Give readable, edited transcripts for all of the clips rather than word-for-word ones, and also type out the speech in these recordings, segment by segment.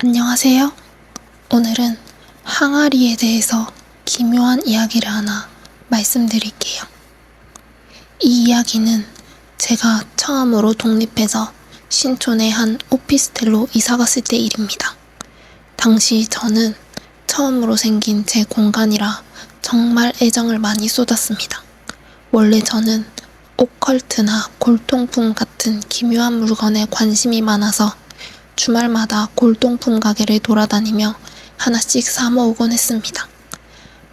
안녕하세요. 오늘은 항아리에 대해서 기묘한 이야기를 하나 말씀드릴게요. 이 이야기는 제가 처음으로 독립해서 신촌의 한 오피스텔로 이사갔을 때 일입니다. 당시 저는 처음으로 생긴 제 공간이라 정말 애정을 많이 쏟았습니다. 원래 저는 오컬트나 골동품 같은 기묘한 물건에 관심이 많아서 주말마다 골동품 가게를 돌아다니며 하나씩 사 모으곤 했습니다.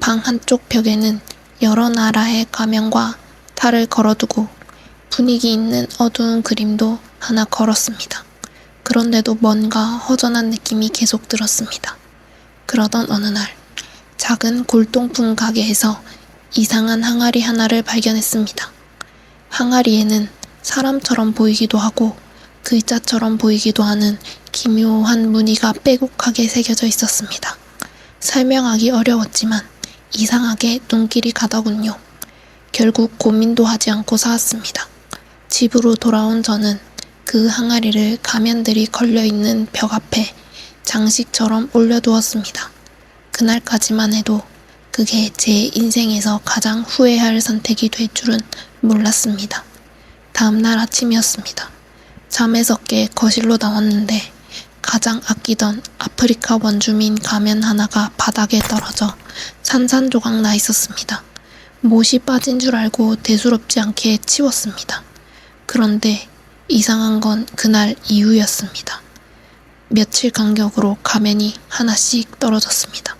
방 한쪽 벽에는 여러 나라의 가면과 탈을 걸어두고 분위기 있는 어두운 그림도 하나 걸었습니다. 그런데도 뭔가 허전한 느낌이 계속 들었습니다. 그러던 어느 날 작은 골동품 가게에서 이상한 항아리 하나를 발견했습니다. 항아리에는 사람처럼 보이기도 하고 글자처럼 보이기도 하는 기묘한 무늬가 빼곡하게 새겨져 있었습니다. 설명하기 어려웠지만 이상하게 눈길이 가더군요. 결국 고민도 하지 않고 사왔습니다. 집으로 돌아온 저는 그 항아리를 가면들이 걸려있는 벽 앞에 장식처럼 올려두었습니다. 그날까지만 해도 그게 제 인생에서 가장 후회할 선택이 될 줄은 몰랐습니다. 다음날 아침이었습니다. 잠에서 깨 거실로 나왔는데 가장 아끼던 아프리카 원주민 가면 하나가 바닥에 떨어져 산산조각 나 있었습니다. 못이 빠진 줄 알고 대수롭지 않게 치웠습니다. 그런데 이상한 건 그날 이후였습니다. 며칠 간격으로 가면이 하나씩 떨어졌습니다.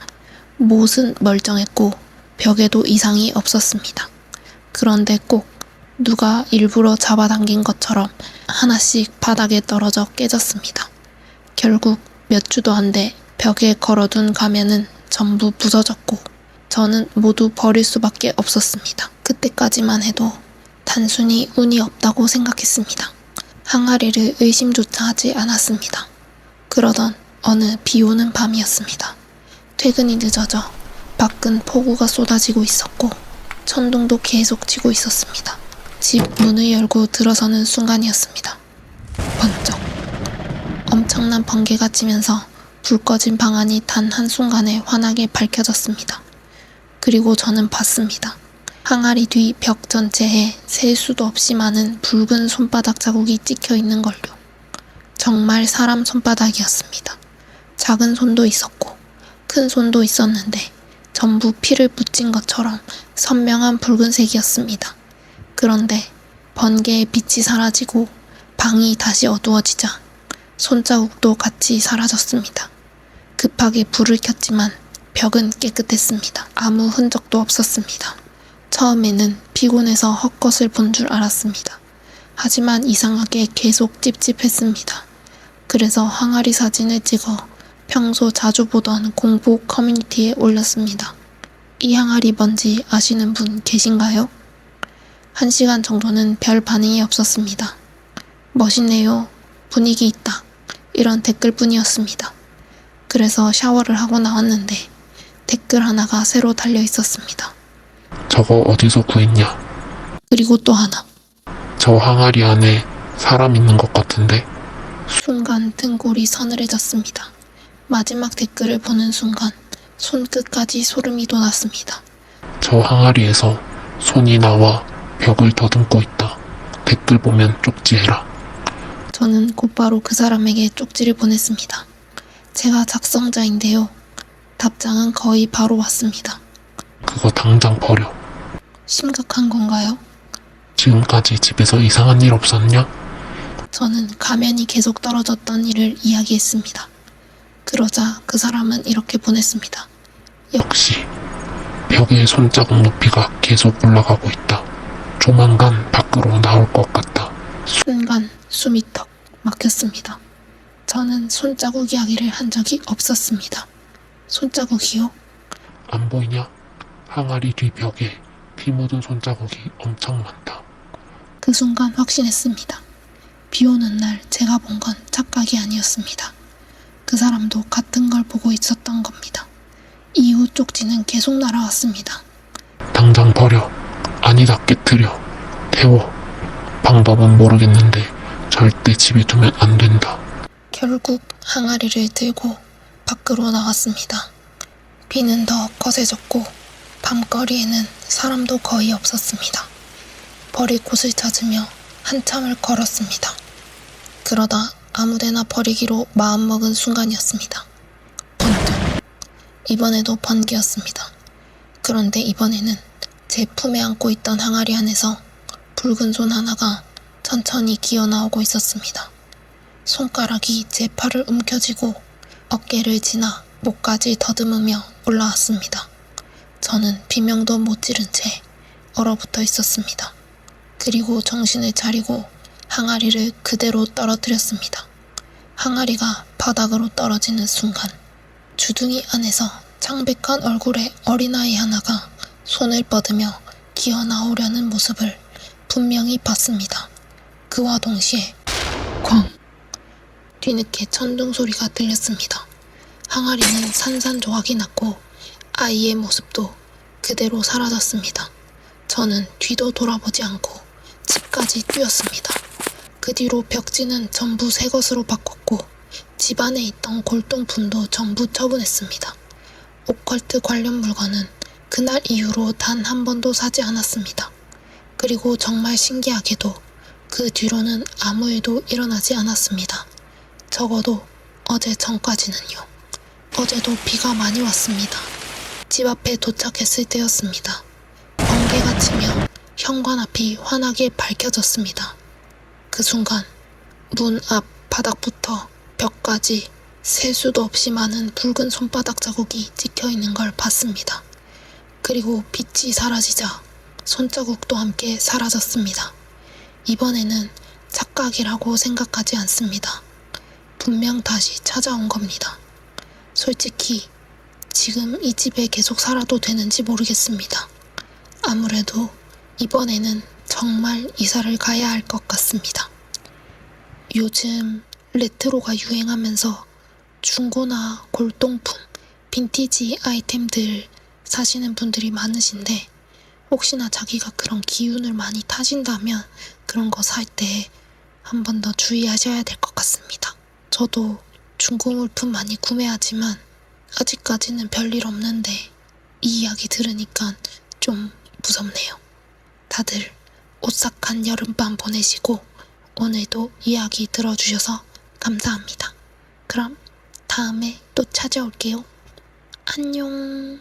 못은 멀쩡했고 벽에도 이상이 없었습니다. 그런데 꼭 누가 일부러 잡아당긴 것처럼 하나씩 바닥에 떨어져 깨졌습니다. 결국 몇 주도 안 돼 벽에 걸어둔 가면은 전부 부서졌고 저는 모두 버릴 수밖에 없었습니다. 그때까지만 해도 단순히 운이 없다고 생각했습니다. 항아리를 의심조차 하지 않았습니다. 그러던 어느 비오는 밤이었습니다. 퇴근이 늦어져 밖은 폭우가 쏟아지고 있었고 천둥도 계속 치고 있었습니다. 집 문을 열고 들어서는 순간이었습니다. 번쩍. 엄청난 번개가 치면서 불 꺼진 방 안이 단 한순간에 환하게 밝혀졌습니다. 그리고 저는 봤습니다. 항아리 뒤 벽 전체에 셀 수도 없이 많은 붉은 손바닥 자국이 찍혀 있는 걸요. 정말 사람 손바닥이었습니다. 작은 손도 있었고 큰 손도 있었는데 전부 피를 묻힌 것처럼 선명한 붉은색이었습니다. 그런데 번개의 빛이 사라지고 방이 다시 어두워지자 손자국도 같이 사라졌습니다. 급하게 불을 켰지만 벽은 깨끗했습니다. 아무 흔적도 없었습니다. 처음에는 피곤해서 헛것을 본 줄 알았습니다. 하지만 이상하게 계속 찝찝했습니다. 그래서 항아리 사진을 찍어 평소 자주 보던 공부 커뮤니티에 올렸습니다. 이 항아리 뭔지 아시는 분 계신가요? 1시간 정도는 별 반응이 없었습니다. 멋있네요. 분위기 있다. 이런 댓글뿐이었습니다. 그래서 샤워를 하고 나왔는데 댓글 하나가 새로 달려 있었습니다. 저거 어디서 구했냐? 그리고 또 하나. 저 항아리 안에 사람 있는 것 같은데? 순간 등골이 서늘해졌습니다. 마지막 댓글을 보는 순간 손끝까지 소름이 돋았습니다. 저 항아리에서 손이 나와 벽을 더듬고 있다. 댓글 보면 쪽지해라. 저는 곧바로 그 사람에게 쪽지를 보냈습니다. 제가 작성자인데요. 답장은 거의 바로 왔습니다. 그거 당장 버려. 심각한 건가요? 지금까지 집에서 이상한 일 없었냐? 저는 가면이 계속 떨어졌던 일을 이야기했습니다. 그러자 그 사람은 이렇게 보냈습니다. 역시 벽의 손자국 높이가 계속 올라가고 있다. 조만간 밖으로 나올 것 같다. 순간 숨이 턱 막혔습니다. 저는 손자국 이야기를 한 적이 없었습니다. 손자국이요? 안 보이냐? 항아리 뒤 벽에 피 묻은 손자국이 엄청 많다. 그 순간 확신했습니다. 비 오는 날 제가 본 건 착각이 아니었습니다. 그 사람도 같은 걸 보고 있었던 겁니다. 이후 쪽지는 계속 날아왔습니다. 당장 버려. 아니다 깨트려. 태워. 방법은 모르겠는데 절대 집에 두면 안 된다. 결국 항아리를 들고 밖으로 나왔습니다. 비는 더 거세졌고 밤거리에는 사람도 거의 없었습니다. 버릴 곳을 찾으며 한참을 걸었습니다. 그러다 아무데나 버리기로 마음먹은 순간이었습니다. 번뜩. 이번에도 번개였습니다. 그런데 이번에는 제 품에 안고 있던 항아리 안에서 붉은 손 하나가 천천히 기어 나오고 있었습니다. 손가락이 제 팔을 움켜쥐고 어깨를 지나 목까지 더듬으며 올라왔습니다. 저는 비명도 못 지른 채 얼어붙어 있었습니다. 그리고 정신을 차리고 항아리를 그대로 떨어뜨렸습니다. 항아리가 바닥으로 떨어지는 순간 주둥이 안에서 창백한 얼굴의 어린아이 하나가 손을 뻗으며 기어 나오려는 모습을 분명히 봤습니다. 그와 동시에 쾅! 뒤늦게 천둥 소리가 들렸습니다. 항아리는 산산조각이 났고 아이의 모습도 그대로 사라졌습니다. 저는 뒤도 돌아보지 않고 집까지 뛰었습니다. 그 뒤로 벽지는 전부 새 것으로 바꿨고 집 안에 있던 골동품도 전부 처분했습니다. 오컬트 관련 물건은 그날 이후로 단 한 번도 사지 않았습니다. 그리고 정말 신기하게도 그 뒤로는 아무 일도 일어나지 않았습니다. 적어도 어제 전까지는요. 어제도 비가 많이 왔습니다. 집 앞에 도착했을 때였습니다. 번개가 치며 현관 앞이 환하게 밝혀졌습니다. 그 순간 문 앞 바닥부터 벽까지 셀 수도 없이 많은 붉은 손바닥 자국이 찍혀있는 걸 봤습니다. 그리고 빛이 사라지자 손자국도 함께 사라졌습니다. 이번에는 착각이라고 생각하지 않습니다. 분명 다시 찾아온 겁니다. 솔직히 지금 이 집에 계속 살아도 되는지 모르겠습니다. 아무래도 이번에는 정말 이사를 가야 할 것 같습니다. 요즘 레트로가 유행하면서 중고나 골동품, 빈티지 아이템들 사시는 분들이 많으신데 혹시나 자기가 그런 기운을 많이 타신다면 그런 거 살 때 한 번 더 주의하셔야 될 것 같습니다. 저도 중고 물품 많이 구매하지만 아직까지는 별일 없는데 이 이야기 들으니까 좀 무섭네요. 다들 오싹한 여름밤 보내시고 오늘도 이야기 들어주셔서 감사합니다. 그럼 다음에 또 찾아올게요. 안녕.